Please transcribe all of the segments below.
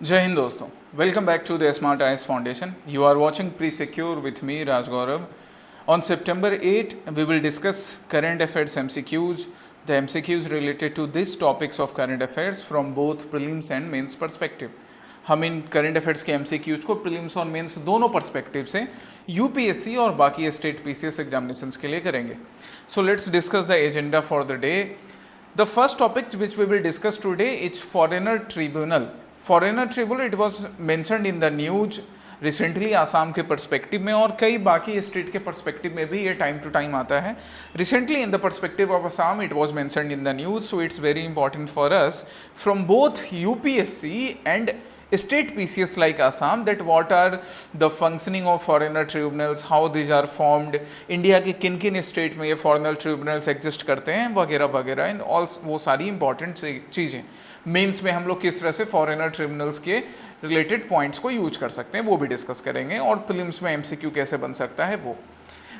जय हिंद दोस्तों, welcome back to the smart eyes foundation. You are watching Pre-Secure with me, Raj Gaurav. On September 8, we will discuss current affairs MCQs, the MCQs related to these topics of current affairs from both prelims and mains perspective. हम इन current affairs के MCQs को prelims और mains दोनों perspective से UPSC और बाकी state PCS examinations के लिए करेंगे. So let's discuss the agenda for the day. The first topic which we will discuss today is foreigner tribunal. Foreigner tribunal, it was mentioned in the news recently Assam के perspective में और कई बाकी state के perspective में भी ये time to time आता है. Recently in the perspective of Assam it was mentioned in the news, so it's very important for us from both UPSC and state PCS like Assam that what are the functioning of foreigner tribunals, how these are formed, India के किन किन state में ये foreigner tribunals exist करते हैं वगैरह वगैरह and all वो सारी इंपॉर्टेंट चीज़ें. मेंस में हम लोग किस तरह से फॉरेनर ट्रिब्यूनल्स के रिलेटेड पॉइंट्स को यूज कर सकते हैं वो भी डिस्कस करेंगे और प्रीलिम्स में एमसीक्यू कैसे बन सकता है वो.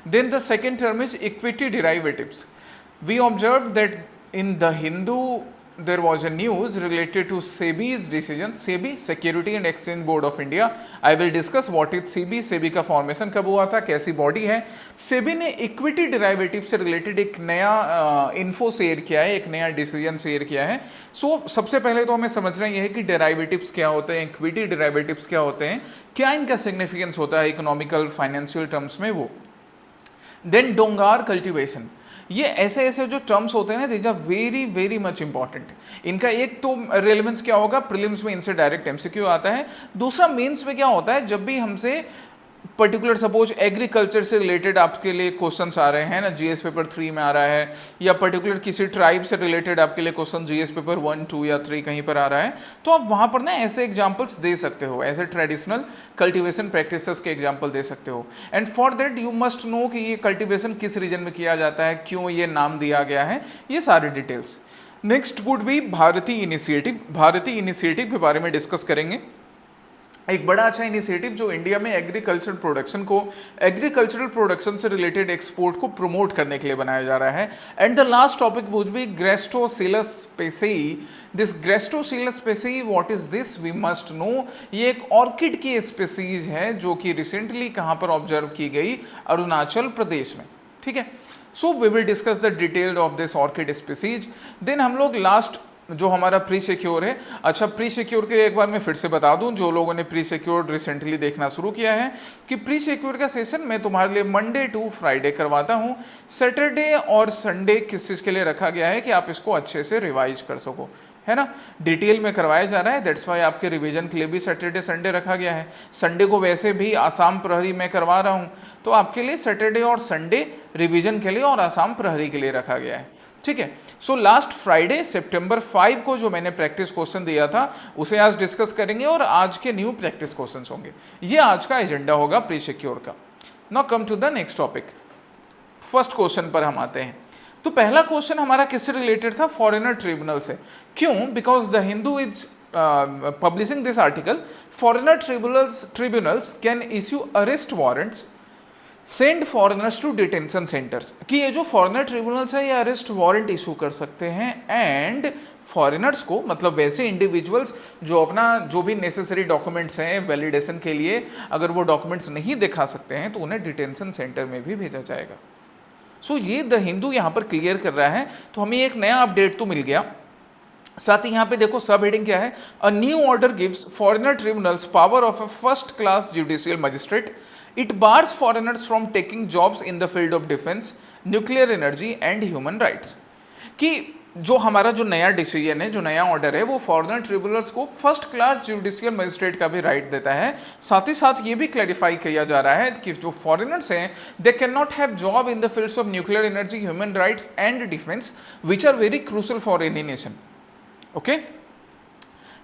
Then the second term is equity derivatives. We observe that in the Hindu there was a news related to SEBI's decision. SEBI, Security and Exchange Board of India. I will discuss what is SEBI. SEBI का formation कब हुआ था, कैसी body है. SEBI ने equity derivative से related एक नया इन्फो शेयर किया है, एक नया डिसीजन शेयर किया है. सो सबसे पहले तो हमें समझना यह है कि डेराइवेटिव्स क्या होते हैं, इक्विटी डिराइवेटिव्स क्या होते हैं, क्या इनका सिग्निफिकेंस होता है इकोनॉमिकल फाइनेंशियल टर्म्स में वो. Then Dongar cultivation. ये ऐसे ऐसे जो टर्म्स होते हैं ना, these are very very much important. इनका एक तो रेलेवेंस क्या होगा, प्रीलिम्स में इनसे डायरेक्ट एमसीक्यू आता है. दूसरा मेंस में क्या होता है, जब भी हमसे पर्टिकुलर सपोज एग्रीकल्चर से रिलेटेड आपके लिए क्वेश्चंस आ रहे हैं ना, जीएस पेपर 3 में आ रहा है, या पर्टिकुलर किसी ट्राइब से रिलेटेड आपके लिए क्वेश्चन जीएस पेपर 1, 2 या 3 कहीं पर आ रहा है, तो आप वहां पर ना ऐसे एग्जांपल्स दे सकते हो, ऐसे ट्रेडिशनल कल्टीवेशन प्रैक्टिसेस के एग्जांपल दे सकते हो. And for that you must know कि ये कल्टीवेशन किस रीजन में किया जाता है, क्यों ये नाम दिया गया है, ये सारे डिटेल्स. नेक्स्ट वुड बी भारतीय इनिशिएटिव. भारतीय इनिशिएटिव के बारे में डिस्कस करेंगे. एक बड़ा अच्छा इनिशिएटिव जो इंडिया में एग्रीकल्चरल प्रोडक्शन को, एग्रीकल्चरल प्रोडक्शन से रिलेटेड एक्सपोर्ट को प्रमोट करने के लिए बनाया जा रहा है. And the last topic would be Gastrochilus species. This Gastrochilus species, what is this, we must know. ये एक ऑर्किड की स्पेसीज है जो कि रिसेंटली कहाँ पर ऑब्जर्व की गई, अरुणाचल प्रदेश में. ठीक है. So we will discuss the detail of this orchid species. Then हम लोग लास्ट जो हमारा प्री सिक्योर है. अच्छा, प्री सिक्योर के एक बार मैं फिर से बता दूं, जो लोगों ने प्री सिक्योर रिसेंटली देखना शुरू किया है, कि प्री सिक्योर का सेशन मैं तुम्हारे लिए मंडे टू फ्राइडे करवाता हूं. सैटरडे और संडे किस चीज़ के लिए रखा गया है कि आप इसको अच्छे से रिवाइज कर सको, है ना. डिटेल में करवाया जा रहा है, दैट्स वाई आपके रिवीजन के लिए भी सैटरडे संडे रखा गया है. संडे को वैसे भी आसाम प्रहरी में करवा रहा हूँ, तो आपके लिए सैटरडे और संडे रिवीजन के लिए और आसाम प्रहरी के लिए रखा गया है. ठीक है. सो लास्ट फ्राइडे सितंबर 5 को जो मैंने प्रैक्टिस क्वेश्चन दिया था उसे आज डिस्कस करेंगे और आज के न्यू प्रैक्टिस क्वेश्चंस होंगे. ये आज का एजेंडा होगा प्री सिक्योर का. Now come to the next topic. First question पर हम आते हैं. तो पहला क्वेश्चन हमारा किससे रिलेटेड था, फॉरेनर ट्रिब्यूनल से. क्यों? Because the Hindu is publishing this article. Foreigner tribunals can issue arrest warrants, send foreigners to detention centres. कि ये जो फॉरेनर ट्रिब्यूनल्स है ये अरेस्ट वारंट इशू कर सकते हैं एंड फॉरेनर्स को, मतलब वैसे इंडिविजुअल्स जो अपना जो भी नेसेसरी डॉक्यूमेंट्स हैं वैलिडेशन के लिए, अगर वो डॉक्यूमेंट्स नहीं दिखा सकते हैं तो उन्हें डिटेंशन सेंटर में भी भेजा जाएगा. सो ये द हिंदू यहाँ पर क्लियर कर रहा है. तो हमें एक नया अपडेट तो मिल गया. साथ ही यहाँ पे देखो सब हेडिंग क्या है, a new order gives foreigner tribunals power of a first class judicial magistrate. It bars foreigners from taking jobs in the field of defense, nuclear energy and human rights. कि जो हमारा जो नया डिसीजन है, जो नया ऑर्डर है, वो फॉरेनर ट्रिब्यूनल्स को फर्स्ट क्लास जुडिशियल मजिस्ट्रेट का भी राइट देता है. साथ ही साथ ये भी क्लैरिफाई किया जा रहा है कि जो फॉरेनर्स हैं they can not have job in the fields of nuclear energy, human rights and defence which are very crucial for any nation. Okay,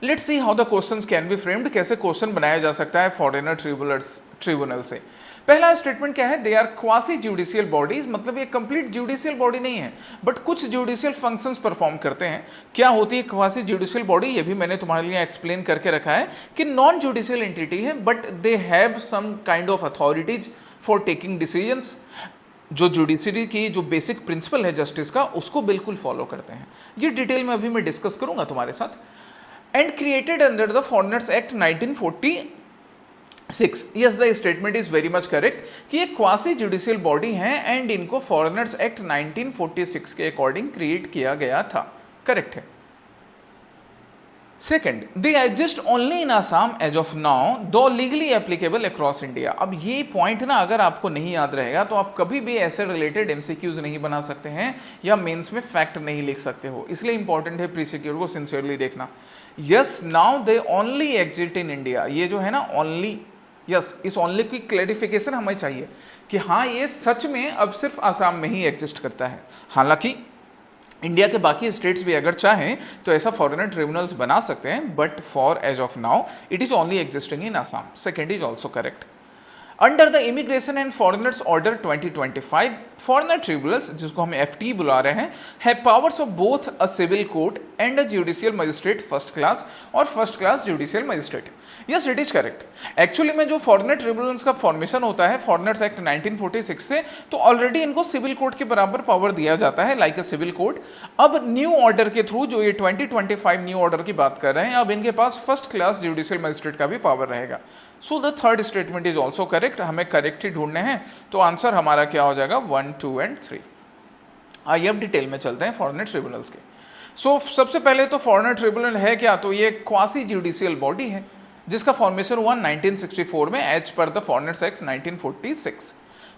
let's see how the questions can be framed. कैसे question बनाया जा सकता है foreigner tribunal से. पहला statement क्या है, they are quasi judicial bodies. मतलब ये कंप्लीट जुडिशियल बॉडी नहीं है बट कुछ जुडिशियल फंक्शंस परफॉर्म करते हैं. क्या होती है क्वासी जुडिशियल बॉडी, ये भी मैंने तुम्हारे लिए एक्सप्लेन करके रखा है कि नॉन जुडिशियल एंटिटी है but they have some kind of authorities for taking decisions. जो जुडिशरी की जो बेसिक प्रिंसिपल है जस्टिस का, उसको बिल्कुल फॉलो करते हैं. ये डिटेल में अभी मैं डिस्कस करूंगा तुम्हारे साथ. and created under the Foreigners Act 1946. Yes, the statement is very much correct कि ये क्वासी जुडिशियल बॉडी हैं एंड इनको फॉरेनर्स एक्ट 1946 के अकॉर्डिंग क्रिएट किया गया था. करेक्ट है. Second, they exist only in Assam as of now though legally applicable across India. अब ये पॉइंट ना अगर आपको नहीं याद रहेगा तो आप कभी भी ऐसे रिलेटेड एमसीक्यूज नहीं बना सकते हैं या मेंस में फैक्ट नहीं लिख सकते हो. इसलिए इंपॉर्टेंट है प्रीसिक्योर को सिंसियरली देखना. Yes, now they only exist in India. ये जो है ना ओनली, यस, इस ओनली की क्लैरिफिकेशन हमें चाहिए कि हाँ ये सच में अब सिर्फ आसाम में ही एग्जिस्ट करता है. हालांकि इंडिया के बाकी स्टेट्स भी अगर चाहें तो ऐसा फॉरेनर ट्रिब्यूनल्स बना सकते हैं, but for as of now it is only existing in Assam. Second is also correct. Under the immigration and foreigners order 2025, foreigner tribunals, जिसको हम एफटी बुला रहे हैं, have powers of both a civil court and a judicial magistrate first class और first class judicial magistrate. Yes, it is correct. Actually में जो foreigner tribunals का formation होता है फॉरेनर्स एक्ट 1946 से, तो ऑलरेडी इनको सिविल कोर्ट के बराबर पावर दिया जाता है लाइक अ सिविल कोर्ट. अब न्यू ऑर्डर के थ्रू जो ये 2025 न्यू ऑर्डर की बात कर रहे हैं, अब इनके पास फर्स्ट क्लास जुडिशियल मजिस्ट्रेट का भी पावर रहेगा. So the third statement is also correct. हमें करेक्ट ही ढूंढने हैं, तो आंसर हमारा क्या हो जाएगा 1, 2 एंड 3. आइए अब डिटेल में चलते हैं फॉरेनर ट्रिब्यूनल्स के. सो सबसे पहले तो फॉरेनर ट्रिब्यूनल है क्या, तो ये क्वासी जुडिशियल बॉडी है जिसका फॉर्मेशन हुआ 1964 में as per the foreigners act 1946.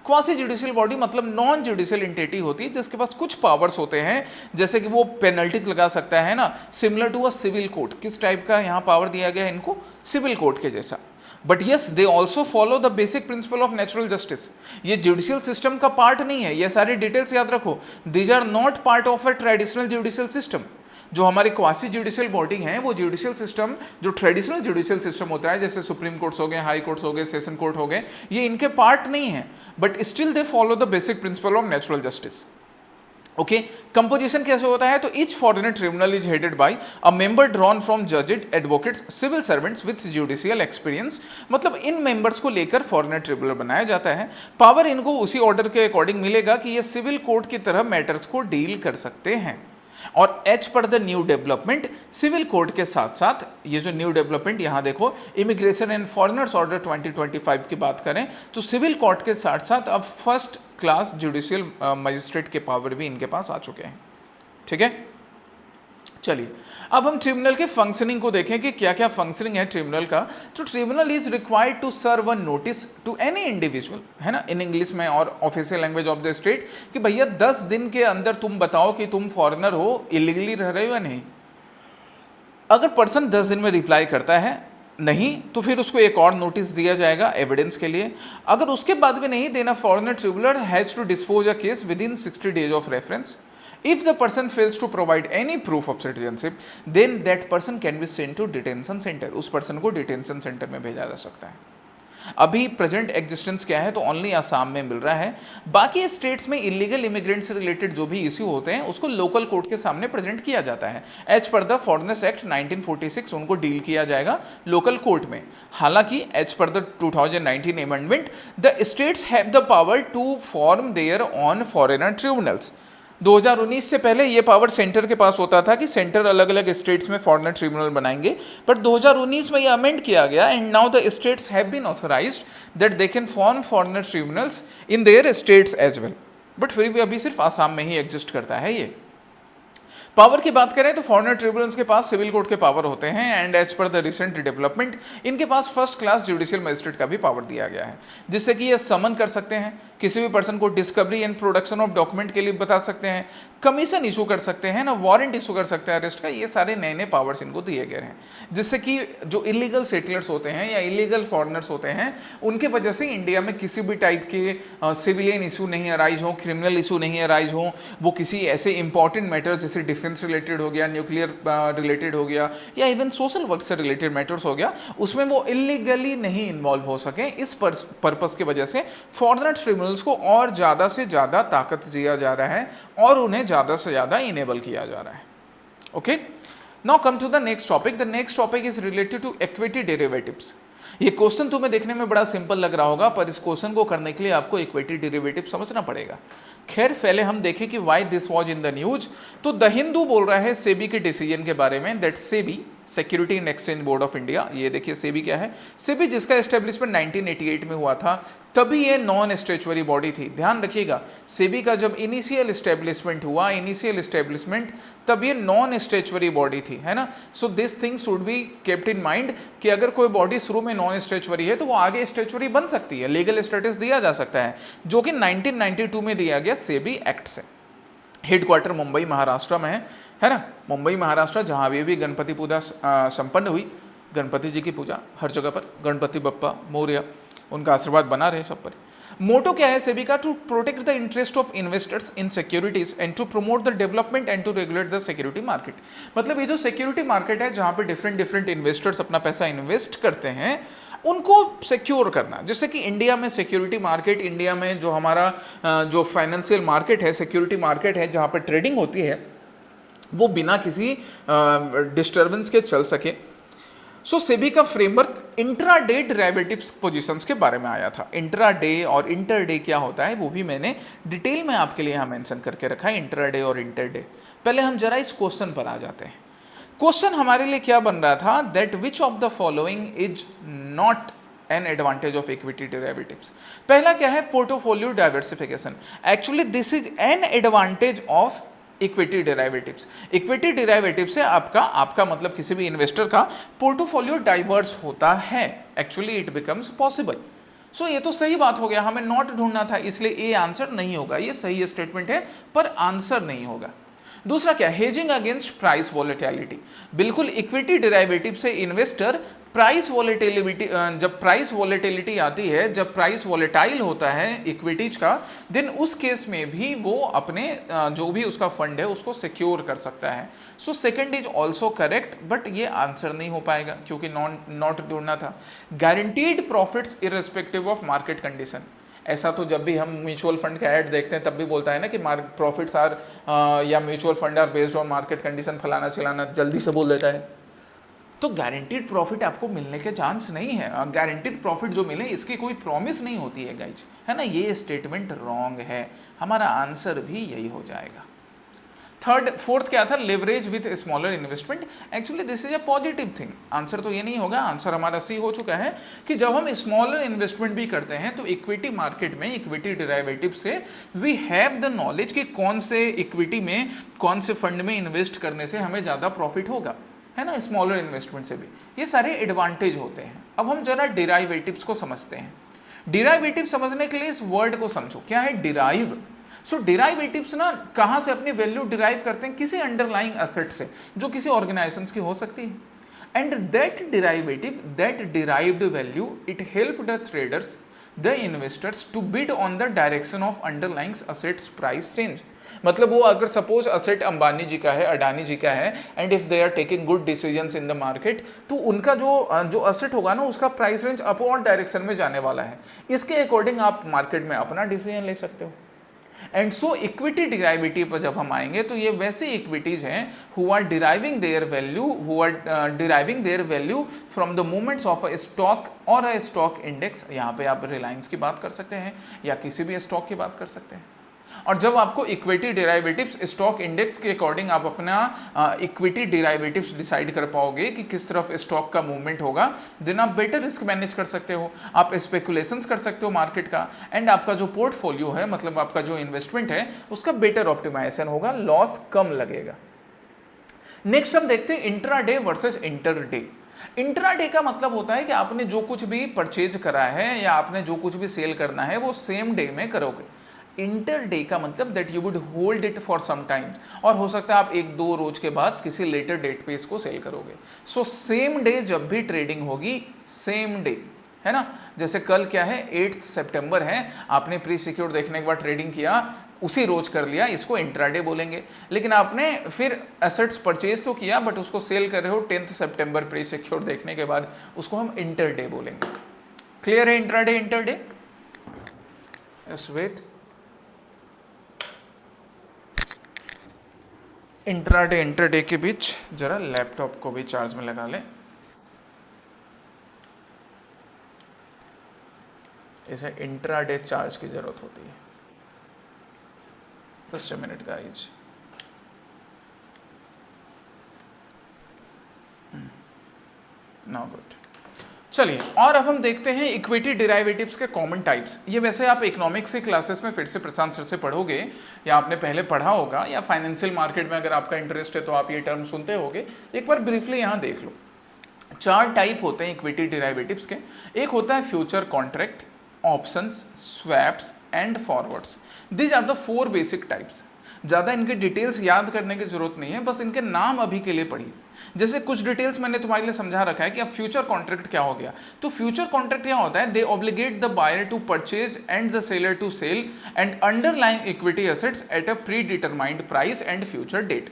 Quasi judicial body मतलब नॉन जुडिशियल एंटिटी होती है जिसके पास कुछ पावर्स होते हैं, जैसे कि वो पेनल्टीज लगा सकता है ना, similar to a civil court. किस टाइप का यहाँ पावर दिया गया है इनको, सिविल कोर्ट के जैसा. But yes, they also follow the basic principle of natural justice. ये जुडिशियल सिस्टम का पार्ट नहीं है, ये सारी डिटेल्स याद रखो. These are not part of a traditional judicial system. जो हमारी क्वासी जुडिशियल बॉडी है वो जुडिशियल सिस्टम, जो ट्रेडिशनल जुडिशियल सिस्टम होता है जैसे सुप्रीम कोर्ट्स हो गए, हाई कोर्ट्स हो गए, सेशन कोर्ट हो गए, ये इनके पार्ट नहीं है, but still they follow the basic principle of natural justice. Okay, composition कैसे होता है, तो each foreigner tribunal is headed by a member drawn from जजेस, advocates, civil servants with judicial experience. मतलब इन मेंबर्स को लेकर फॉरेनर ट्रिब्यूनल बनाया जाता है. पावर इनको उसी ऑर्डर के अकॉर्डिंग मिलेगा कि ये सिविल कोर्ट की तरह मैटर्स को डील कर सकते हैं. और as per the new development, civil court के साथ साथ ये जो न्यू डेवलपमेंट यहाँ देखो, इमिग्रेशन एंड फॉरेनर्स ऑर्डर 2025 की बात करें तो सिविल कोर्ट के साथ साथ अब फर्स्ट क्लास जुडिशियल मजिस्ट्रेट के पावर भी इनके पास आ चुके हैं. ठीक है, चलिए अब हम ट्रिब्यूनल के फंक्शनिंग को देखें कि क्या क्या फंक्शनिंग है ट्रिब्यूनल का. तो tribunal is required to serve a notice to any individual, है ना, इन इंग्लिश में और official language of the state, कि भैया 10 दिन के अंदर तुम बताओ कि तुम फॉरेनर हो, इलीगली रह रहे हो या नहीं. अगर पर्सन 10 दिन में रिप्लाई करता है नहीं, तो फिर उसको एक और नोटिस दिया जाएगा एविडेंस के लिए. अगर उसके बाद भी नहीं देना, foreigner tribunal has to dispose a case within 60 days of reference. If the person fails to provide any proof of citizenship, then that person can be sent to detention center. उस person को detention centre में भेजा जा सकता है. अभी present existence क्या है, तो ओनली आसाम में मिल रहा है. बाकी स्टेट्स में इलीगल इमिग्रेंट से रिलेटेड जो भी इश्यू होते हैं उसको लोकल कोर्ट के सामने प्रेजेंट किया जाता है. As per the foreigners act 1946 उनको डील किया जाएगा लोकल कोर्ट में. हालांकि as per the 2019 amendment, the states have the power to form their own foreigner tribunals. 2019 से पहले ये पावर सेंटर के पास होता था कि सेंटर अलग अलग स्टेट्स में फॉरेनर ट्रिब्यूनल बनाएंगे, पर 2019 में ये अमेंड किया गया and now the states have been authorised that they can form foreigner tribunals in their states as well. But फिर भी अभी सिर्फ आसाम में ही एग्जिस्ट करता है ये. पावर की बात करें तो फॉरेनर ट्रिब्यूनल्स के पास सिविल कोर्ट के पावर होते हैं and as per the recent development इनके पास फर्स्ट क्लास जुडिशियल मजिस्ट्रेट का भी पावर दिया गया है, जिससे कि ये समन कर सकते हैं, किसी भी पर्सन को discovery and production of document के लिए बता सकते हैं, कमीशन इशू कर सकते हैं ना, वारंट इशू कर सकते हैं अरेस्ट का. ये सारे नए नए पावर्स इनको दिए गए हैं, जिससे कि जो इलीगल सेटलर्स होते हैं या इलीगल फॉरेनर्स होते हैं उनके वजह से इंडिया में किसी भी टाइप के सिविलियन इशू नहीं अराइज हो, क्रिमिनल इशू नहीं अराइज हो. वो किसी ऐसे इंपॉर्टेंट मैटर्स जैसे डिफेंस रिलेटेड हो गया, न्यूक्लियर रिलेटेड हो गया या इवन सोशल वर्क से रिलेटेड मैटर्स हो गया, उसमें वो इलीगली नहीं इन्वॉल्व हो सके. इस पर्पस की वजह से फॉरेनर ट्रिब्यूनल्स को और ज़्यादा से ज़्यादा ताकत दिया जा रहा है और उन्हें ज़्यादा से ज़्यादा इनेबल किया जा रहा है. Okay, now come to the next topic. The next topic is related to equity derivatives. ये क्वेश्चन तुम्हें देखने में बड़ा सिंपल लग रहा होगा, पर इस क्वेश्चन को करने के लिए आपको इक्विटी डेरिवेटिव समझना पड़ेगा. खैर पहले हम देखें कि why this was in the news. तो द हिंदू बोल रहा है सेबी के डिसीजन के बारे में, that SEBI security and exchange board of India. ये देखिए सेबी क्या है, सेबी जिसका एस्टेब्लिशमेंट 1988 में हुआ था, तभी ये नॉन स्टैट्यूटरी बॉडी थी। ध्यान रखिएगा, सेबी का जब इनिशियल एस्टेब्लिशमेंट हुआ, इनिशियल एस्टेब्लिशमेंट, तब ये नॉन स्टैट्यूटरी बॉडी थी, है ना। So this thing should be kept in mind कि अगर कोई बॉडी शुरू में नॉन स्टैट्यूटरी है तो वो आगे स्टैट्यूटरी बन सकती है, लीगल स्टेटस दिया जा सकता है, जो कि 1992 में दिया गया सेबी एक्ट से। हेडक्वार्टर मुंबई महाराष्ट्र में है ना, मुंबई महाराष्ट्र, जहाँ भी गणपति पूजा संपन्न हुई, गणपति जी की पूजा हर जगह पर, गणपति बप्पा मौर्य, उनका आशीर्वाद बना रहे सब पर। मोटो क्या है सेबी का? To protect the interest of investors in securities and to promote the development and to regulate the security market. मतलब ये जो सिक्योरिटी मार्केट है, जहाँ पे डिफरेंट इन्वेस्टर्स अपना पैसा इन्वेस्ट करते हैं, उनको सिक्योर करना। जैसे कि इंडिया में सिक्योरिटी मार्केट, इंडिया में जो हमारा जो फाइनेंशियल मार्केट है, सिक्योरिटी मार्केट है, जहाँ पर ट्रेडिंग होती है, वो बिना किसी डिस्टर्बेंस के चल सके। सो सेबी का फ्रेमवर्क इंट्राडे डेरिवेटिव्स पोजीशंस के बारे में आया था। इंट्राडे और इंटरडे क्या होता है वो भी मैंने डिटेल में आपके लिए यहाँ मेंशन करके रखा है, इंट्राडे और इंटरडे। पहले हम जरा इस क्वेश्चन पर आ जाते हैं। क्वेश्चन हमारे लिए क्या बन रहा था, that which of the following is not an advantage of equity derivatives. पहला क्या है, portfolio diversification. Actually this is an advantage of equity derivatives. Equity derivative से आपका मतलब किसी भी इन्वेस्टर का पोर्टफोलियो डाइवर्स होता है, एक्चुअली इट बिकम्स पॉसिबल। सो ये तो सही बात हो गया, हमें नॉट ढूंढना था, इसलिए ए आंसर नहीं होगा। ये सही स्टेटमेंट है पर आंसर नहीं होगा। दूसरा क्या, हेजिंग अगेंस्ट प्राइस वॉलेटिलिटी। बिल्कुल, इक्विटी डेरिवेटिव से इन्वेस्टर प्राइस वॉलेटिलिटी, जब प्राइस वॉलेटिलिटी आती है, जब प्राइस वॉलेटाइल होता है इक्विटीज का, देन उस केस में भी वो अपने जो भी उसका फंड है उसको सिक्योर कर सकता है। So second is also correct, but ये आंसर नहीं हो पाएगा क्योंकि नॉट ढूंढना था। Guaranteed profits irrespective of market condition. ऐसा तो जब भी हम म्यूचुअल फंड का ऐड देखते हैं तब भी बोलता है ना कि प्रॉफिट्स आर या mutual fund are based on market condition, फलाना चिलाना जल्दी से बोल देता है। तो गारंटीड प्रॉफिट आपको मिलने के चांस नहीं है। गारंटीड प्रॉफिट जो मिले इसकी कोई प्रॉमिस नहीं होती है गाइज, है ना। ये स्टेटमेंट रॉन्ग है, हमारा आंसर भी यही हो जाएगा। फोर्थ क्या था, leverage with smaller investment. Actually this is a positive thing. Answer तो ये नहीं होगा, आंसर हमारा सी हो चुका है कि जब हम स्मॉलर इन्वेस्टमेंट भी करते हैं तो इक्विटी मार्केट में, इक्विटी डेरिवेटिव से वी हैव द नॉलेज कि कौन से इक्विटी में, कौन से फंड में इन्वेस्ट करने से हमें ज़्यादा प्रॉफिट होगा, है ना। स्मॉलर इन्वेस्टमेंट से भी ये सारे एडवांटेज होते हैं। अब हम जरा डेरिवेटिव्स को समझते हैं। डेरिवेटिव समझने के लिए इस वर्ड को समझो, क्या है डिराइव। सो डेरिवेटिव्स ना कहाँ से अपनी वैल्यू डिराइव करते हैं, किसी अंडरलाइंग एसेट से जो किसी ऑर्गेनाइजेशन की हो सकती है। And that derivative, that derived value, it help the traders, the investors to bid on the direction of underlying assets price change. मतलब वो अगर सपोज असेट अंबानी जी का है, अडानी जी का है, and if they are taking good decisions in the market, तो उनका जो असेट होगा ना, उसका प्राइस रेंज अपवर्ड डायरेक्शन में जाने वाला है। इसके अकॉर्डिंग आप मार्केट में अपना डिसीजन ले सकते हो। एंड सो इक्विटी डिराइवेटिव पर जब हम आएंगे तो ये वैसे इक्विटीज हैं who are deriving their value from the movements of a stock और अ स्टॉक इंडेक्स। यहाँ पे आप रिलायंस की बात कर सकते हैं या किसी भी स्टॉक की बात कर सकते हैं। और जब आपको इक्विटी डेरिवेटिव्स स्टॉक इंडेक्स के अकॉर्डिंग आप अपना इक्विटी डेरिवेटिव्स डिसाइड कर पाओगे कि किस तरफ स्टॉक का मूवमेंट होगा, देन आप बेटर रिस्क मैनेज कर सकते हो, आप स्पेकुलेशंस कर सकते हो मार्केट का, एंड आपका जो पोर्टफोलियो है, मतलब आपका जो इन्वेस्टमेंट है, उसका बेटर ऑप्टिमाइजेशन होगा, लॉस कम लगेगा। नेक्स्ट हम देखते हैं इंट्राडे वर्सेस इंटरडे। इंट्राडे का मतलब होता है कि आपने जो कुछ भी परचेज करा है या आपने जो कुछ भी सेल करना है वो सेम डे में करोगे। इंटर डे का मतलब that you would hold it for some time, और हो सकता है आप 1-2 रोज के बाद किसी लेटर डेट पे इसको सेल करोगे। सो सेम डे जब भी ट्रेडिंग होगी, सेम डे, है ना। जैसे कल क्या है, 8 सितंबर है, आपने प्री सिक्योर देखने के बाद ट्रेडिंग किया, उसी रोज कर लिया, इसको इंट्राडे बोलेंगे। लेकिन आपने फिर एसेट्स परचेज तो किया बट उसको सेल कर रहे हो 10 सितंबर प्री सिक्योर देखने के बाद, उसको हम इंटरडे बोलेंगे। क्लियर है intraday interday? Yes, wait. Intraday interday के बीच जरा लैपटॉप को भी चार्ज में लगा लें, इसे इंट्राडे चार्ज की जरूरत होती है। 10 मिनट गाइज। Now good. चलिए, और अब हम देखते हैं इक्विटी डिराइवेटिव्स के कॉमन टाइप्स। ये वैसे आप इकोनॉमिक्स के क्लासेस में फिर से प्रशांत सर से पढ़ोगे, या आपने पहले पढ़ा होगा, या फाइनेंशियल मार्केट में अगर आपका इंटरेस्ट है तो आप ये टर्म सुनते होगे। एक बार ब्रीफली यहाँ देख लो। 4 टाइप होते हैं इक्विटी डिराइवेटिव्स के। एक होता है future contract, options, swaps and forwards. These are the 4 basic types. ज़्यादा इनके डिटेल्स याद करने की जरूरत नहीं है, बस इनके नाम अभी के लिए पढ़िए। जैसे कुछ डिटेल्स मैंने तुम्हारे लिए समझा रखा है कि अब फ्यूचर कॉन्ट्रैक्ट क्या हो गया। तो फ्यूचर कॉन्ट्रैक्ट क्या होता है, they obligate the buyer to purchase and the seller to sell and underlying equity assets at a predetermined price and future date.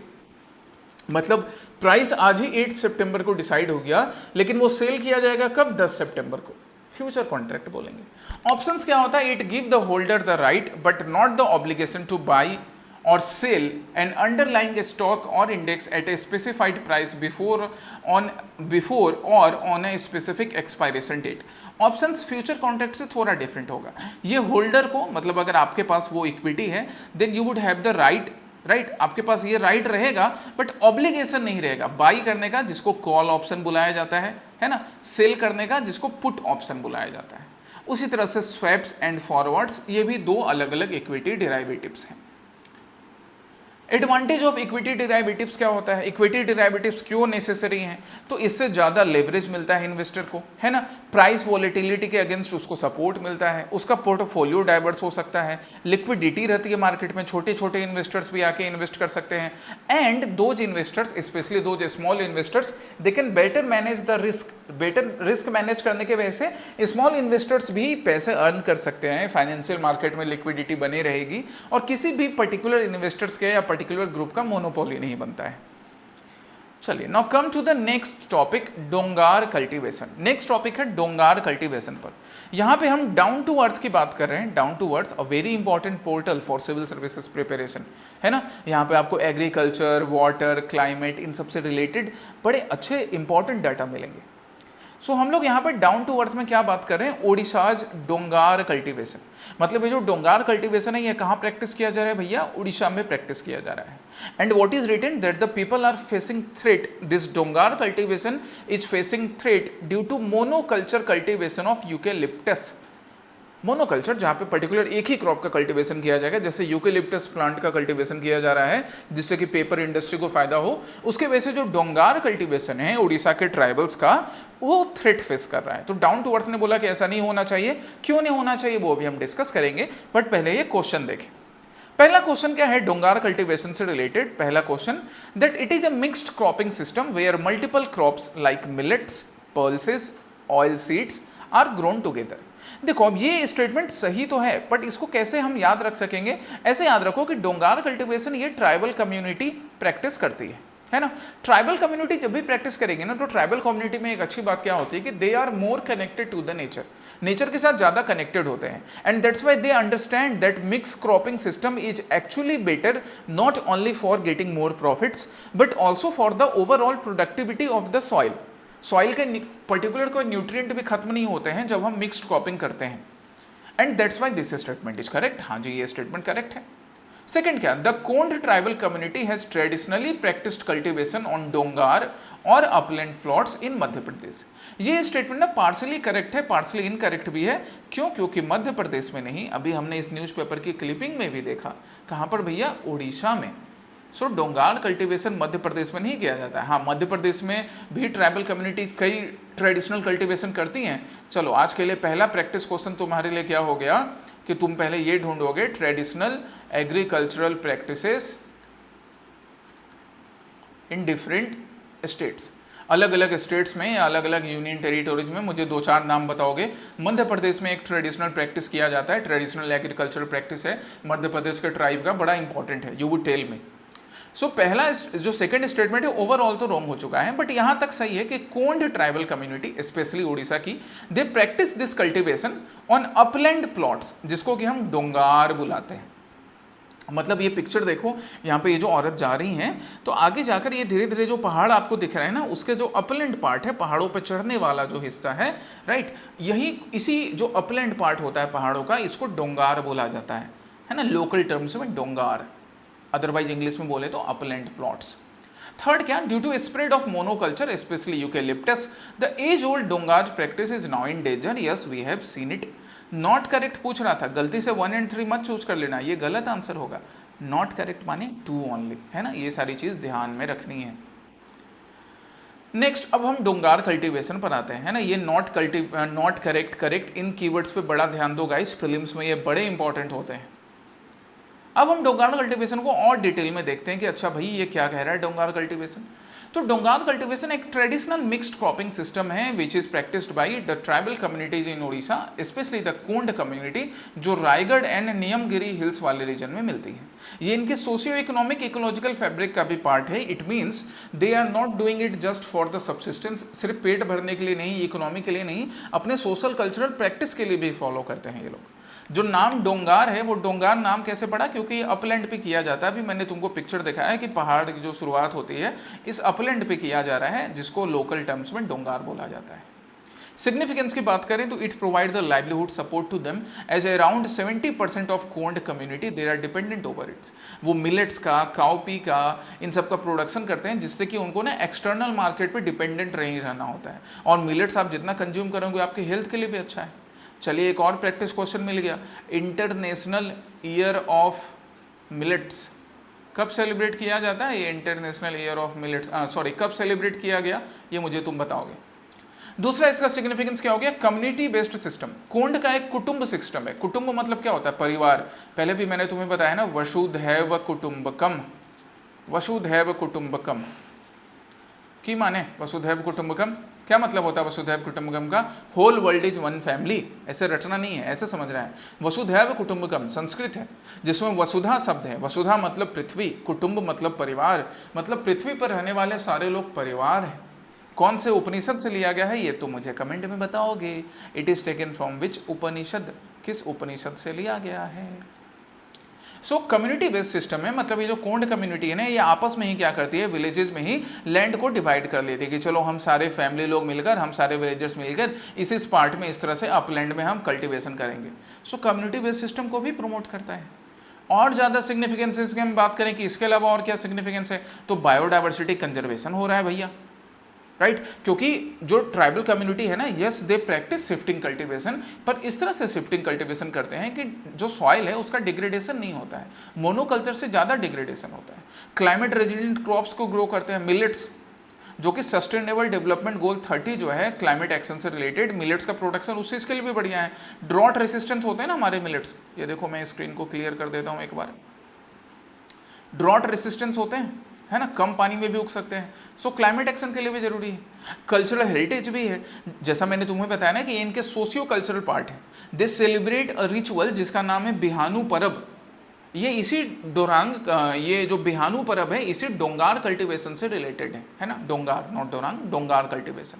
मतलब प्राइस आज ही 8 सितंबर को डिसाइड हो गया, लेकिन वो सेल किया जाएगा कब, 10 सितंबर को। फ्यूचर कॉन्ट्रैक्ट बोलेंगे। ऑप्शंस क्या होता है, it give the holder the right but not the obligation two by or sell an underlying stock or index at a specified price before or on a specific expiration date। Options future contract से थोड़ा different होगा। ये holder को, मतलब अगर आपके पास वो equity है, then you would have the right, आपके पास ये राइट रहेगा, बट ऑब्लिगेशन नहीं रहेगा बाई करने का, जिसको कॉल ऑप्शन बुलाया जाता है ना, सेल करने का, जिसको पुट ऑप्शन बुलाया जाता है। उसी तरह से स्वैप्स एंड फॉरवर्ड्स, ये भी 2 अलग अलग इक्विटी डिराइवेटिव्स हैं। एडवांटेज ऑफ इक्विटी डिराइवेटिव्स क्या होता है, इक्विटी डिराइवेटिव्स क्यों नेसेसरी हैं, तो इससे ज़्यादा लेवरेज मिलता है इन्वेस्टर को, है ना, प्राइस वॉलेटिलिटी के अगेंस्ट उसको सपोर्ट मिलता है, उसका पोर्टफोलियो डाइवर्स हो सकता है, लिक्विडिटी रहती है मार्केट में, छोटे छोटे इन्वेस्टर्स भी आके इन्वेस्ट कर सकते हैं, and those investors, specially those small investors, they can better manage the risk. Better risk manage करने के वजह से स्मॉल इन्वेस्टर्स भी पैसे अर्न कर सकते हैं, फाइनेंशियल मार्केट में लिक्विडिटी बनी रहेगी, और किसी भी पर्टिकुलर इन्वेस्टर्स के या पर्टिकुलर ग्रुप का मोनोपोली नहीं बनता है। चलिए, now come to the next topic, Dongar cultivation. Next topic है डोंगार कल्टीवेशन पर। यहां पे हम डाउन टू अर्थ की बात कर रहे हैं। Down to earth, a very important portal for civil services preparation, है ना। यहाँ पे आपको एग्रीकल्चर, वाटर, क्लाइमेट, इन सबसे रिलेटेड बड़े अच्छे इंपॉर्टेंट डाटा मिलेंगे। सो हम लोग यहाँ पर डाउन टू अर्थ में क्या बात कर रहे हैं, ओडिशाज डोंगार कल्टीवेशन। मतलब ये जो डोंगार कल्टीवेशन है, ये कहाँ प्रैक्टिस किया जा रहा है भैया, उड़ीसा में प्रैक्टिस किया जा रहा है। And what is written that the people are facing threat, this Dongar cultivation is facing threat due to monoculture cultivation of eucalyptus. Monoculture, जहाँ पे पर्टिकुलर एक ही क्रॉप का कल्टीवेशन किया जाएगा, जैसे यूकेलिप्टस प्लांट का कल्टीवेशन किया जा रहा है जिससे कि पेपर इंडस्ट्री को फायदा हो, उसके वजह से जो डोंगार कल्टीवेशन है उड़ीसा के ट्राइबल्स का, वो थ्रेट फेस कर रहा है। तो डाउन टू अर्थ ने बोला कि ऐसा नहीं होना चाहिए। क्यों नहीं होना चाहिए वो अभी हम डिस्कस करेंगे, बट पहले ये क्वेश्चन देखें। पहला क्वेश्चन क्या है डोंगार कल्टीवेशन से रिलेटेड, पहला question, that it is a mixed cropping system where multiple crops like millets, pulses, oil seeds are grown together. देखो, अब ये स्टेटमेंट सही तो है, बट इसको कैसे हम याद रख सकेंगे, ऐसे याद रखो कि डोंगार कल्टीवेशन ये ट्राइबल कम्युनिटी प्रैक्टिस करती है ना। ट्राइबल कम्युनिटी जब भी प्रैक्टिस करेंगे ना, तो ट्राइबल कम्युनिटी में एक अच्छी बात क्या होती है कि they are more connected to the nature, nature के साथ ज्यादा कनेक्टेड होते हैं, and that's why they understand that mix cropping system is actually better not only for getting more profits but also for the overall productivity of the soil. Soil के particular कोई nutrient भी खत्म नहीं होते हैं जब हम मिक्स्ड क्रॉपिंग करते हैं, and that's why this statement is correct. हाँ जी, ये स्टेटमेंट करेक्ट है। सेकंड क्या, the Kond tribal community has traditionally practised cultivation on Dongar और upland plots in Madhya Pradesh. ये स्टेटमेंट ना पार्सली करेक्ट है, पार्सली इनकरेक्ट भी है। क्यों? क्योंकि मध्य प्रदेश में नहीं, अभी हमने इस न्यूज़पेपर की क्लिपिंग में भी देखा, कहाँ पर भैया, उड़ीसा में। सो डोंगार कल्टीवेशन मध्य प्रदेश में नहीं किया जाता है। हाँ, मध्य प्रदेश में भी ट्राइबल कम्युनिटी कई ट्रेडिशनल कल्टीवेशन करती हैं। चलो, आज के लिए पहला प्रैक्टिस क्वेश्चन तुम्हारे लिए क्या हो गया कि तुम पहले ये ढूंढोगे, traditional agricultural practices in different states. अलग अलग स्टेट्स में या अलग अलग यूनियन टेरिटोरीज में मुझे 2-4 नाम बताओगे। मध्य प्रदेश में एक ट्रेडिशनल प्रैक्टिस किया जाता है, ट्रेडिशनल एग्रीकल्चरल प्रैक्टिस है मध्य प्रदेश के ट्राइब का, बड़ा इंपॉर्टेंट है, यू वुड टेल मी। सो पहला जो सेकंड स्टेटमेंट है ओवरऑल तो रॉन्ग हो चुका है, बट यहां तक सही है कि कोंड ट्राइबल कम्युनिटी स्पेशली उड़ीसा की, they practice this cultivation on upland plots, जिसको कि हम डोंगार बुलाते हैं। मतलब ये पिक्चर देखो, यहाँ पे ये जो औरत जा रही हैं, तो आगे जाकर ये धीरे धीरे जो पहाड़ आपको दिख रहे हैं ना, उसके जो अपलैंड पार्ट है, पहाड़ों पे चढ़ने वाला जो हिस्सा है, राइट, यही इसी जो अपलैंड पार्ट होता है पहाड़ों का, इसको डोंगार बोला जाता है ना, लोकल टर्म्स में डोंगार, अदरवाइज इंग्लिश में बोले तो अपलैंड प्लॉट्स। थर्ड क्या, due to spread of monoculture specially eucalyptus the age old Dongar practice is now in danger, yes we have seen it. Not correct पूछ रहा था, गलती से 1 and 3 मत चूज कर लेना, ये गलत आंसर होगा। नॉट करेक्ट माने 2 ओनली, है ना, ये सारी चीज ध्यान में रखनी है। नेक्स्ट अब हम डोंगार कल्टीवेशन पर आते हैं ना, ये not correct, correct, in keywords पे बड़ा ध्यान दो गाइस, प्रीलिम्स में ये बड़े इंपॉर्टेंट होते हैं। अब हम डोंगार कल्टीवेशन को और डिटेल में देखते हैं कि अच्छा भाई ये क्या कह रहा है डोंगार कल्टीवेशन। तो डोंगार कल्टीवेशन एक ट्रेडिशनल मिक्स्ड क्रॉपिंग सिस्टम है which is practised by the tribal communities in Odisha, specially the Kond community, जो रायगढ़ एंड नियमगिरी हिल्स वाले रीजन में मिलती है। ये इनके सोशियो इकोनॉमिक इकोलॉजिकल फैब्रिक का भी पार्ट है। It means they are not doing it just for the subsistence, सिर्फ पेट भरने के लिए नहीं, इकोनॉमी के लिए नहीं, अपने सोशल कल्चरल प्रैक्टिस के लिए भी फॉलो करते हैं ये लोग। जो नाम डोंगार है वो डोंगार नाम कैसे पड़ा, क्योंकि अपलैंड पे किया जाता है। अभी मैंने तुमको पिक्चर दिखाया है कि पहाड़ की जो शुरुआत होती है इस अपलैंड पे किया जा रहा है, जिसको लोकल टर्म्स में डोंगार बोला जाता है। सिग्निफिकेंस की बात करें तो it provide the livelihood support to them as around 70% of Kond community there are dependent over its. वो मिलेट्स का, काउपी का, इन सब का प्रोडक्शन करते हैं, जिससे कि उनको ना एक्सटर्नल मार्केट पे डिपेंडेंट नहीं रहना होता है। और मिलेट्स आप जितना कंज्यूम करोगे आपके हेल्थ के लिए भी अच्छा है। चलिए एक और प्रैक्टिस क्वेश्चन मिल गया। इंटरनेशनल ईयर ऑफ मिलेट्स कब सेलिब्रेट किया जाता है? ये international year of millets sorry कब सेलिब्रेट किया गया ये मुझे तुम बताओगे। दूसरा इसका सिग्निफिकेंस क्या हो गया, कम्युनिटी बेस्ड सिस्टम। कोंड का एक कुटुंब सिस्टम है। कुटुंब मतलब क्या होता है? परिवार। पहले भी मैंने तुम्हें बताया ना, वसुधैव कुटुंबकम, वसुधैव कुटुंबकम की माने वसुधैव कुटुंबकम क्या मतलब होता है? वसुधैव कुटुंबकम का whole world is one family, ऐसे रटना नहीं है, ऐसे समझ रहे हैं। वसुधैव कुटुंबकम संस्कृत है जिसमें वसुधा शब्द है। वसुधा मतलब पृथ्वी, कुटुंब मतलब परिवार, मतलब पृथ्वी पर रहने वाले सारे लोग परिवार हैं। कौन से उपनिषद से लिया गया है ये तो मुझे कमेंट में बताओगे। It is taken from which Upanishad, किस उपनिषद से लिया गया है? सो कम्युनिटी बेस्ड सिस्टम है, मतलब ये जो कोंड कम्युनिटी है ना, ये आपस में ही क्या करती है, विलेजेस में ही लैंड को डिवाइड कर लेती है कि चलो हम सारे फैमिली लोग मिलकर, हम सारे विलेजर्स मिलकर इस पार्ट में इस तरह से अपलैंड में हम कल्टीवेशन करेंगे। सो कम्युनिटी बेस्ड सिस्टम को भी प्रमोट करता है। और ज़्यादा सिग्निफिकेंस इसकी हम बात करें कि इसके अलावा और क्या सिग्निफिकेंस है, तो बायोडाइवर्सिटी कंजर्वेशन हो रहा है भैया, राइट क्योंकि जो ट्राइबल कम्युनिटी है ना, yes they practice shifting cultivation, पर इस तरह से शिफ्टिंग कल्टीवेशन करते हैं कि जो सॉइल है उसका डिग्रेडेशन नहीं होता है, मोनोकल्चर से ज़्यादा डिग्रेडेशन होता है। क्लाइमेट रेजिलिएंट क्रॉप्स को ग्रो करते हैं। मिलेट्स जो कि सस्टेनेबल डेवलपमेंट गोल 30 जो है क्लाइमेट एक्शन से रिलेटेड, मिलेट्स का प्रोडक्शन उस चीज़ के लिए भी बढ़िया है। ड्रॉट रेसिस्टेंस होते हैं ना हमारे मिलेट्स, ये देखो मैं स्क्रीन को क्लियर कर देता हूँ एक बार। ड्रॉट रेसिस्टेंस होते हैं, है ना, कम पानी में भी उग सकते हैं। सो क्लाइमेट एक्शन के लिए भी जरूरी है। कल्चरल हेरिटेज भी है, जैसा मैंने तुम्हें बताया ना कि इनके सोशियो कल्चरल पार्ट है। दे सेलिब्रेट अ रिचुअल जिसका नाम है बिहानू परब। ये इसी डोरांग, ये जो बिहानू परब है इसी डोंगार कल्टीवेशन से रिलेटेड है ना, Dongar not Dorang, Dongar cultivation.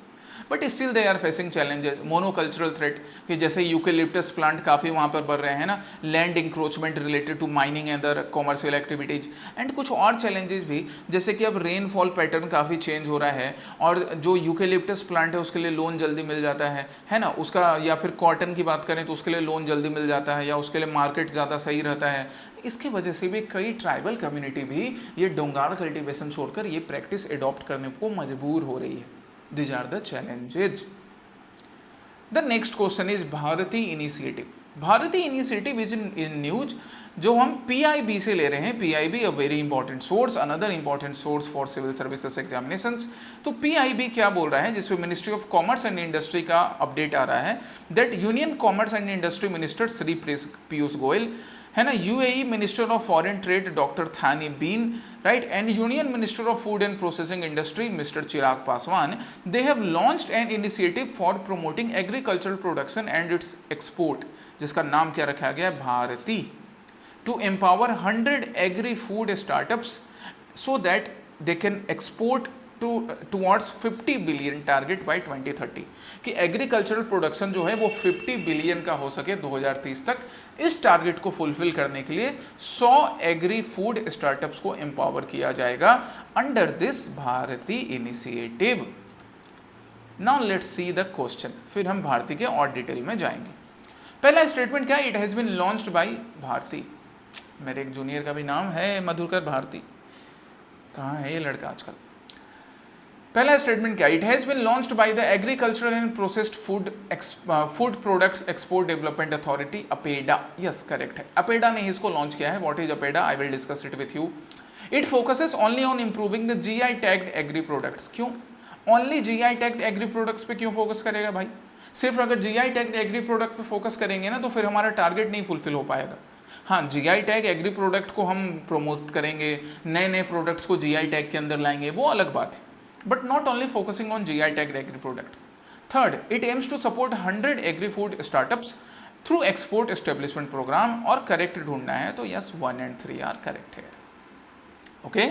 But still they are facing challenges. Monocultural threat कि जैसे यूकेलिप्टस प्लांट काफ़ी वहाँ पर बढ़ रहे हैं ना, land encroachment related to mining and other commercial activities, and कुछ और चैलेंजेस भी, जैसे कि अब रेनफॉल पैटर्न काफ़ी चेंज हो रहा है और जो यूकेलिप्टस प्लांट है उसके लिए लोन जल्दी मिल जाता है ना, उसका, या फिर कॉटन की बात करें तो उसके लिए लोन जल्दी मिल जाता है या उसके लिए मार्केट ज़्यादा सही रहता है। इसकी वजह से भी कई ट्राइबल कम्युनिटी भी ये डोंगार कल्टीवेशन छोड़कर ये प्रैक्टिस एडॉप्ट करने को मजबूर हो रही है। These are the challenges. The next question is Bharati Initiative. Bharati Initiative is in news जो हम PIB से ले रहे हैं। PIB a very important source, another important source for civil services examinations। तो PIB क्या बोल रहा है, जिसपे ministry of commerce and industry का अपडेट आ रहा है, that union commerce and industry minister Shri Piyush Goyal, है ना, UAE minister of foreign trade doctor Thani bin, right, and union minister of food and processing industry mister Chirag Paswan, they have launched an initiative for promoting agricultural production and its export, जिसका नाम क्या रखा गया है, Bharati, to empower 100 agri food startups so that they can export towards 50 billion target by 2030, कि agricultural production जो है वो 50 बिलियन का हो सके 2030 तक। इस टारगेट को फुलफिल करने के लिए 100 एग्री फूड स्टार्टअप्स को एम्पावर किया जाएगा under this Bharati initiative. Now let's see the question, फिर हम भारती के और डिटेल में जाएंगे। पहला स्टेटमेंट क्या है, it has been launched by Bharati. मेरे एक जूनियर का भी नाम है मधुकर भारती, कहाँ है ये लड़का आजकल। पहला स्टेटमेंट क्या, it has been launched by the agricultural and processed food products export development authority, APEDA. Yes correct है, अपेडा ने इसको लॉन्च किया है। What is APEDA, I will discuss it with you. It focuses only on improving the GI tagged agri products. क्यों only GI tagged agri products पे क्यों focus करेगा भाई? सिर्फ अगर जीआई टैग्ड एग्री प्रोडक्ट पे फोकस करेंगे ना तो फिर हमारा टारगेट नहीं फुलफिल हो पाएगा। हाँ, जीआई टैग एग्री प्रोडक्ट को हम प्रमोट करेंगे, नए नए प्रोडक्ट्स को जीआई टैग के अंदर लाएंगे, वो अलग बात है, but not only focusing on GI tag agri product. Third, it aims to support 100 agri food startups through export establishment programme. और करेक्ट ढूंढना है तो यस 1 and 3 आर करेक्ट है। Okay,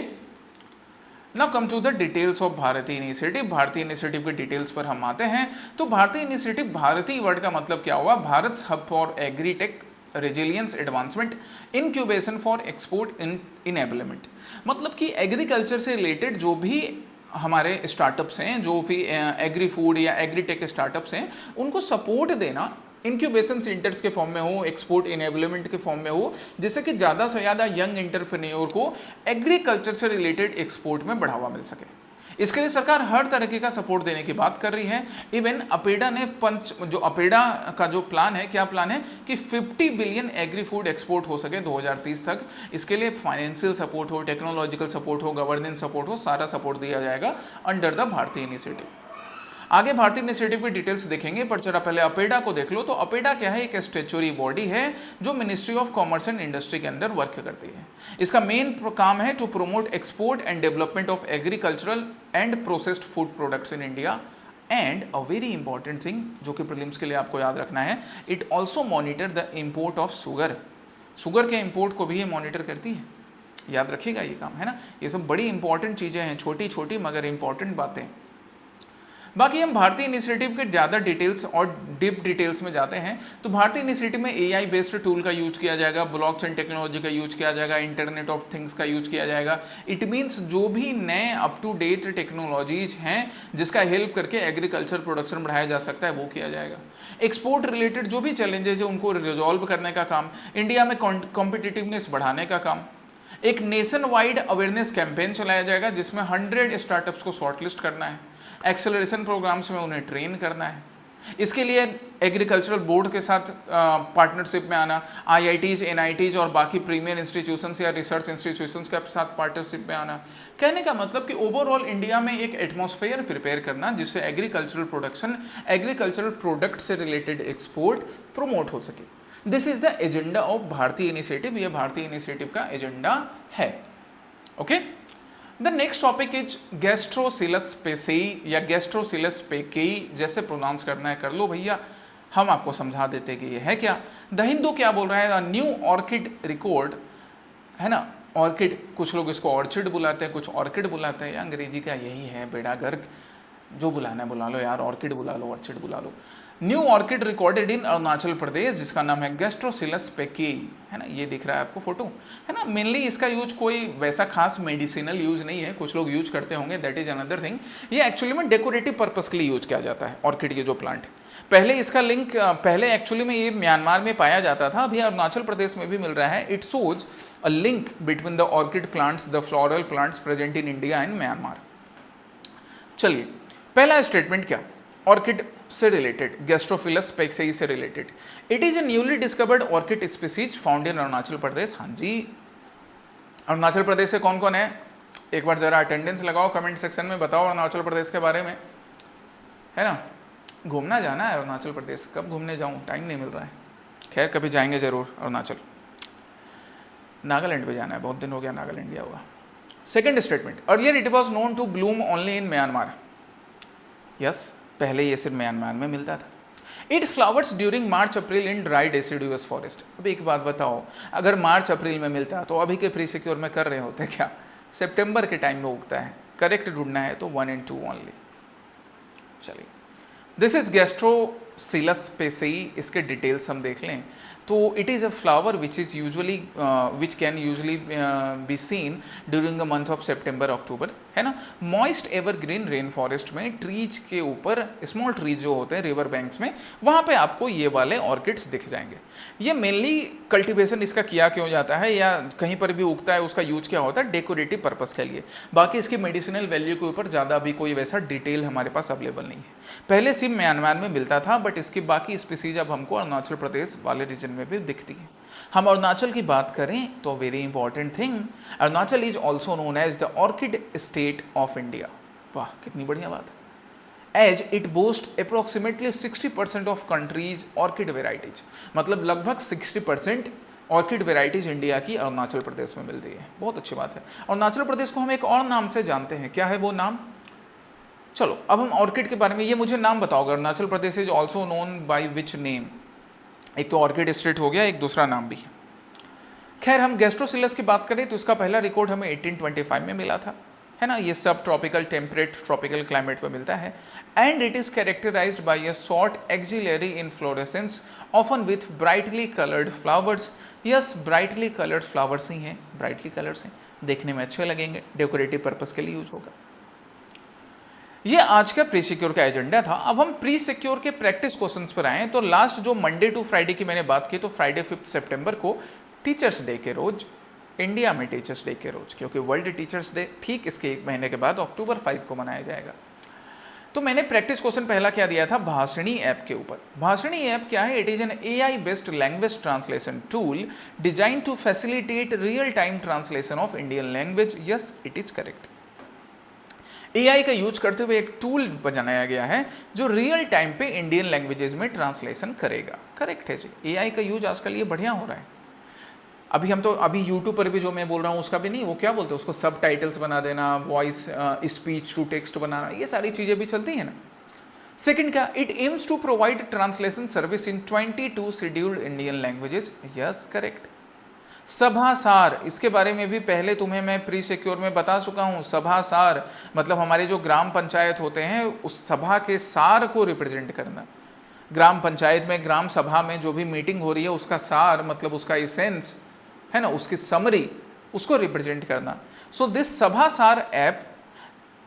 now come to the details of Bharatiya initiative. Bharatiya initiative के details पर हम आते हैं। तो भारतीय इनिशिएटिव, भारतीय वर्ड का मतलब क्या हुआ? Bharat hub for agritech resilience advancement incubation for export enablement. मतलब कि एग्रीकल्चर से रिलेटेड जो भी हमारे स्टार्टअप्स हैं, जो भी एग्री फूड या एग्रीटेक स्टार्टअप्स हैं, उनको सपोर्ट देना इंक्यूबेशन सेंटर्स के फॉर्म में हो, एक्सपोर्ट इनेबलमेंट के फॉर्म में हो, जिससे कि ज़्यादा से ज़्यादा यंग एंटरप्रेन्योर को एग्रीकल्चर से रिलेटेड एक्सपोर्ट में बढ़ावा मिल सके। इसके लिए सरकार हर तरीके का सपोर्ट देने की बात कर रही है। इवन अपेडा ने जो अपेडा का जो प्लान है, क्या प्लान है कि 50 बिलियन एग्री फूड एक्सपोर्ट हो सके 2030 तक। इसके लिए फाइनेंशियल सपोर्ट हो, टेक्नोलॉजिकल सपोर्ट हो, गवर्नेंस सपोर्ट हो, सारा सपोर्ट दिया जाएगा अंडर द भारतीय इनिशिएटिव। आगे भारतीय इनिशिएटिव की डिटेल्स देखेंगे, पर जरा पहले अपेडा को देख लो। तो अपेडा क्या है? एक स्टैट्यूटरी बॉडी है जो ministry of commerce and industry के अंदर वर्क करती है। इसका मेन काम है to promote export and development of agricultural and processed food products in India. And a very important thing जो कि प्रीलिम्स के लिए आपको याद रखना है, it also monitor the import of sugar. Sugar के इम्पोर्ट को भी ये मॉनिटर करती है, याद रखिएगा ये काम, है ना। ये सब बड़ी इंपॉर्टेंट चीज़ें हैं, छोटी छोटी मगर इंपॉर्टेंट बातें। बाकी हम भारतीय इनिशिएटिव के ज़्यादा डिटेल्स और डीप डिटेल्स में जाते हैं। तो भारतीय इनिशिएटिव में एआई बेस्ड टूल का यूज किया जाएगा, ब्लॉकचेन टेक्नोलॉजी का यूज किया जाएगा, इंटरनेट ऑफ थिंग्स का यूज किया जाएगा। इट मीन्स जो भी नए अप टू डेट टेक्नोलॉजीज हैं जिसका हेल्प करके एग्रीकल्चर प्रोडक्शन बढ़ाया जा सकता है, वो किया जाएगा। एक्सपोर्ट रिलेटेड जो भी चैलेंजेज है उनको रिजॉल्व करने का काम, इंडिया में कॉम्पिटिटिवनेस बढ़ाने का काम। एक नेशन वाइड अवेयरनेस कैंपेन चलाया जाएगा जिसमें 100 स्टार्टअप्स को शॉर्टलिस्ट करना है, एक्सेलरेशन प्रोग्राम्स में उन्हें ट्रेन करना है। इसके लिए एग्रीकल्चरल बोर्ड के साथ पार्टनरशिप में आना, आईआईटीज, एनआईटीज और बाकी प्रीमियर इंस्टीट्यूशंस या रिसर्च इंस्टीट्यूशंस के साथ पार्टनरशिप में आना। कहने का मतलब कि ओवरऑल इंडिया में एक एटमॉस्फेयर प्रिपेयर करना जिससे एग्रीकल्चरल प्रोडक्शन, एग्रीकल्चरल प्रोडक्ट से रिलेटेड एक्सपोर्ट प्रमोट हो सके। This is the agenda of Bharatiya initiative, ये भारतीय इनिशिएटिव का एजेंडा है। Okay, the next topic is Gastrochilus pechei या गैस्ट्रोसिलस पेकेई, जैसे प्रोनाउंस करना है कर लो भैया, हम आपको समझा देते कि ये है क्या। द हिंदू क्या बोल रहा है? न्यू ऑर्किड रिकॉर्ड, है ना। ऑर्किड, कुछ लोग इसको ऑर्चिड बुलाते हैं, कुछ ऑर्किड बुलाते हैं, अंग्रेजी का यही है बेड़ा गर्क, जो बुलाना है बुला लो यार, ऑर्किड बुला लो, ऑर्चिड बुला लो। New orchid recorded in Arunachal Pradesh जिसका नाम है गैस्ट्रोसिलस पेकेई, है ना। ये दिख रहा है आपको फोटो, है ना। मेनली इसका यूज कोई वैसा खास मेडिसिनल यूज नहीं है, कुछ लोग यूज करते होंगे, दैट इज अनदर थिंग। ये एक्चुअली में डेकोरेटिव पर्पस के लिए यूज किया जाता है ऑर्किड, ये जो प्लांट। पहले इसका लिंक, पहले एक्चुअली में ये म्यांमार में पाया जाता था, अभी अरुणाचल प्रदेश में भी मिल रहा है। It shows a link between the orchid plants, the floral plants present in India and Myanmar. चलिए, पहला स्टेटमेंट क्या? ऑर्किड से रिलेटेड, गैस्ट्रोफिलस पेकेई से related. It is a newly discovered orchid species found in Arunachal Pradesh. हाँ जी, अरुणाचल प्रदेश से कौन कौन है? एक बार जरा अटेंडेंस लगाओ, कमेंट सेक्शन में बताओ अरुणाचल प्रदेश के बारे में, है ना। घूमना जाना है अरुणाचल प्रदेश, कब घूमने जाऊँ, टाइम नहीं मिल रहा है। खैर कभी जाएंगे जरूर अरुणाचल। नागालैंड भी जाना है, बहुत दिन हो गया नागालैंड गया हुआ। Second statement, earlier it was known to bloom only in Myanmar. Yes, पहले ये सिर्फ म्यांमार में मिलता था। It flowers during March April in dry deciduous forest. अब एक बात बताओ, अगर मार्च अप्रैल में मिलता तो अभी के प्री सिक्योर में कर रहे होते क्या? सितंबर के टाइम में उगता है। करेक्ट ढूंढना है तो 1 and 2 ओनली। चलिए, दिस इज गेस्ट्रोसिलस पे से ही इसके डिटेल्स हम देख लें तो it is a flower which is usually which can usually be seen during the month of September October, है ना। मॉइस्ट एवरग्रीन रेन फॉरेस्ट में ट्रीज के ऊपर स्मॉल ट्रीज जो होते हैं रिवर बैंक्स में, वहाँ पे आपको ये वाले ऑर्किड्स दिख जाएंगे। ये मेनली कल्टीवेशन इसका किया क्यों जाता है या कहीं पर भी उगता है उसका यूज क्या होता है, डेकोरेटिव पर्पस के लिए। बाकी इसकी मेडिसिनल वैल्यू के ऊपर ज़्यादा अभी कोई वैसा डिटेल हमारे पास अवेलेबल नहीं है। पहले सिर्फ म्यांमार में मिलता था, बट इसकी बाकी स्पीसीज अब हमको अरुणाचल प्रदेश वाले रीजन में भी दिखती है। हम अरुणाचल की बात करें तो very important thing, Arunachal is also known as the orchid state of India. वाह कितनी बढ़िया बात है। As it boast approximately 60% of country's orchid varieties, मतलब लगभग 60% ऑर्किड वेराइटीज इंडिया की अरुणाचल प्रदेश में मिलती है। बहुत अच्छी बात है। अरुणाचल प्रदेश को हम एक और नाम से जानते हैं, क्या है वो नाम? चलो अब हम ऑर्किड के बारे में, ये मुझे नाम बताओगे, Arunachal Pradesh is also known by which name? एक तो ऑर्किड स्टेट हो गया, एक दूसरा नाम भी है। खैर हम गेस्ट्रोसिलस की बात करें तो इसका पहला रिकॉर्ड हमें 1825 में मिला था, है ना। ये सब ट्रॉपिकल टेम्परेट ट्रॉपिकल क्लाइमेट में मिलता है। And it is characterised by a short axillary inflorescence often with brightly coloured flowers. Yes, brightly coloured flowers ही हैं, ब्राइटली कलर्स हैं, देखने में अच्छे लगेंगे, डेकोरेटिव पर्पस के लिए यूज होगा। ये आज का प्री सिक्योर का एजेंडा था। अब हम प्री सिक्योर के प्रैक्टिस क्वेश्चंस पर आए तो लास्ट जो मंडे टू फ्राइडे की मैंने बात की, तो फ्राइडे 5 सितंबर को टीचर्स डे के रोज, इंडिया में टीचर्स डे के रोज, क्योंकि वर्ल्ड टीचर्स डे ठीक इसके एक महीने के बाद अक्टूबर 5 को मनाया जाएगा। तो मैंने प्रैक्टिस क्वेश्चन पहला क्या दिया था, भाषणी ऐप के ऊपर। भाषणी ऐप क्या है? It is an AI based language translation tool design to facilitate real time translation of Indian language. Yes, it is correct. AI का यूज करते हुए एक टूल बनाया गया है जो रियल टाइम पे इंडियन लैंग्वेजेस में ट्रांसलेशन करेगा। करेक्ट है जी, AI का यूज आजकल ये बढ़िया हो रहा है। अभी यूट्यूब पर भी जो मैं बोल रहा हूँ उसका भी नहीं, वो क्या बोलते हैं उसको, सब टाइटल्स बना देना, वॉइस स्पीच टू टेक्स्ट बनाना, ये सारी चीज़ें भी चलती हैं ना। सेकंड क्या, it aims to provide translation service in 22 scheduled Indian languages. Yes correct. Sabhasaar, इसके बारे में भी पहले तुम्हें मैं प्री सिक्योर में बता चुका हूँ। सभासार मतलब हमारे जो ग्राम पंचायत होते हैं उस सभा के सार को रिप्रेजेंट करना। ग्राम पंचायत में, ग्राम सभा में जो भी मीटिंग हो रही है उसका सार मतलब उसका इसेंस है ना, उसकी समरी, उसको रिप्रेजेंट करना। So this Sabhasaar app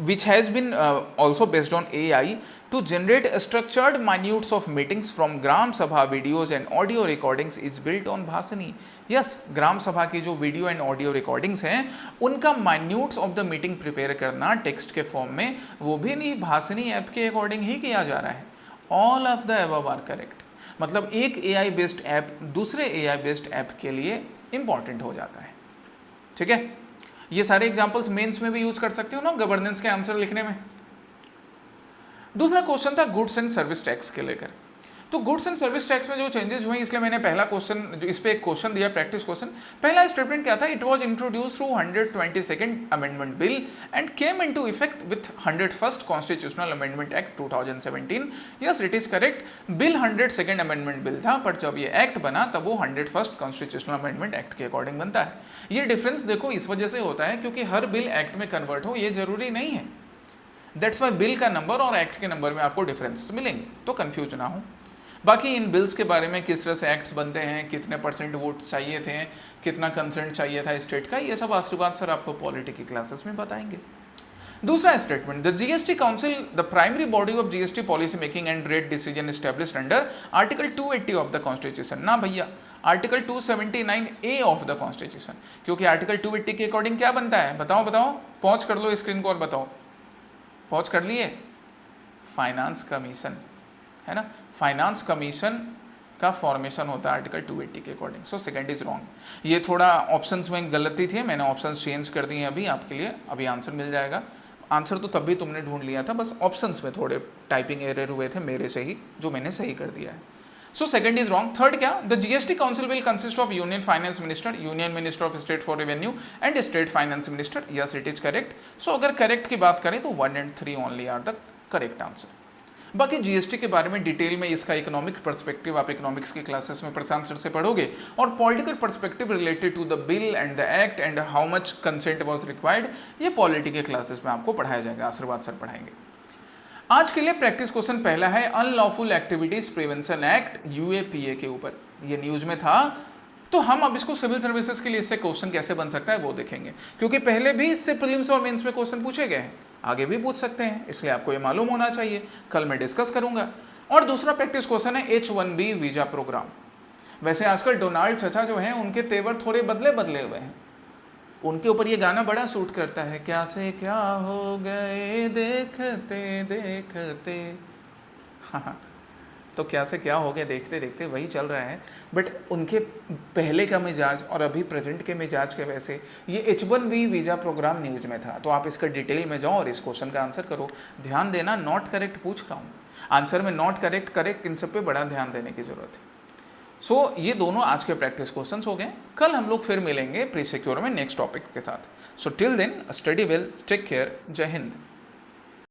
which has been also based on AI to generate structured minutes of meetings from Gram Sabha videos and audio recordings is built on Bhasani. Yes, Gram Sabha की जो video and audio recordings हैं उनका minutes of the meeting prepare करना text के form में, वो भी नहीं भाषणी ऐप के अकॉर्डिंग ही किया जा रहा है। All of the above are correct. मतलब एक AI बेस्ड ऐप दूसरे AI बेस्ड ऐप के लिए इंपॉर्टेंट हो जाता है। ठीक है, ये सारे एग्जांपल्स मेंस में भी यूज कर सकते हो ना गवर्नेंस के आंसर लिखने में। दूसरा क्वेश्चन था गुड्स एंड सर्विस टैक्स के लेकर। तो गुड्स एंड सर्विस टैक्स में जो चेंजेस हुए, इसलिए मैंने पहला क्वेश्चन जो इस पे एक क्वेश्चन दिया प्रैक्टिस क्वेश्चन। पहला स्टेटमेंट क्या था, it was introduce through 122nd amendment bill and came into effect with 101st constitutional amendment act 2017। Yes it is correct. Bill 102nd amendment bill था, पर जब ये एक्ट बना तब वो 101st कॉन्स्टिट्यूशनल अमेंडमेंट एक्ट के अकॉर्डिंग बनता है। ये डिफरेंस देखो इस वजह से होता है क्योंकि हर बिल एक्ट में कन्वर्ट हो ये जरूरी नहीं है। दैट्स वाई बिल का नंबर और एक्ट के नंबर में आपको डिफरेंस मिलेंगे, तो कंफ्यूज ना हो। बाकी इन बिल्स के बारे में किस तरह से एक्ट्स बनते हैं, कितने % वोट चाहिए थे, कितना कंसेंट चाहिए था स्टेट का, ये सब आशीर्वाद सर आपको पॉलिटी की क्लासेस में बताएंगे। दूसरा statement, the GST council the primary body of GST policy making and rate decision established under article 280 of the constitution. ना भैया, article 279A of the constitution, क्योंकि आर्टिकल 280 के अकॉर्डिंग क्या बनता है बताओ, पॉज कर लो स्क्रीन को और बताओ। पॉज कर लिए? फाइनेंस कमीशन, है ना, फाइनेंस कमीशन का फॉर्मेशन होता है आर्टिकल 280 के according. So second is wrong. ये थोड़ा ऑप्शंस में गलती थी, मैंने ऑप्शंस चेंज कर दिए अभी आपके लिए, अभी आंसर मिल जाएगा। आंसर तो तब भी तुमने ढूंढ लिया था, बस ऑप्शंस में थोड़े टाइपिंग एरर हुए थे मेरे से ही, जो मैंने सही कर दिया है। So second is wrong. Third क्या, the GST council will consist of union finance minister, union minister of state for revenue and state finance minister. Yes it is correct. So अगर करेक्ट की बात करें तो 1 and 3 only are the correct answer. बाकी GST के बारे में detail में इसका इकोनॉमिक पर्सपेक्टिव आप इकोनॉमिक्स की क्लासेस में प्रशांत सर से पढ़ोगे, और political perspective related to the bill and the act and how much consent was required, ये पॉलिटी के क्लासेस में आपको पढ़ाया जाएगा, आशीर्वाद सर पढ़ाएंगे। आज के लिए प्रैक्टिस क्वेश्चन पहला है unlawful activities prevention act UAPA के ऊपर, ये न्यूज में था। तो हम अब इसको सिविल सर्विसेज के लिए इससे क्वेश्चन कैसे बन सकता है वो देखेंगे, क्योंकि पहले भी इससे प्रीलिम्स और मेंस में क्वेश्चन पूछे गए हैं, आगे भी पूछ सकते हैं, इसलिए आपको ये मालूम होना चाहिए। कल मैं डिस्कस करूंगा। और दूसरा प्रैक्टिस क्वेश्चन है H1B वीजा प्रोग्राम। वैसे आजकल डोनाल्ड चचा जो हैं उनके तेवर थोड़े बदले बदले हुए हैं, उनके ऊपर ये गाना बड़ा सूट करता है, क्या से क्या हो गए देखते देखते। हाँ, तो क्या से क्या हो गया देखते देखते वही चल रहा है, बट उनके पहले का मिजाज और अभी प्रेजेंट के मिजाज के वैसे ये H1B वीज़ा प्रोग्राम न्यूज में था। तो आप इसका डिटेल में जाओ और इस क्वेश्चन का आंसर करो। ध्यान देना, नॉट करेक्ट पूछ रहा हूँ, आंसर में नॉट करेक्ट करेक्ट इन सब पे बड़ा ध्यान देने की जरूरत है। सो ये दोनों आज के प्रैक्टिस क्वेश्चंस हो गए। कल हम लोग फिर मिलेंगे प्री सिक्योर में नेक्स्ट टॉपिक के साथ। So till then study well, take care, Jai Hind.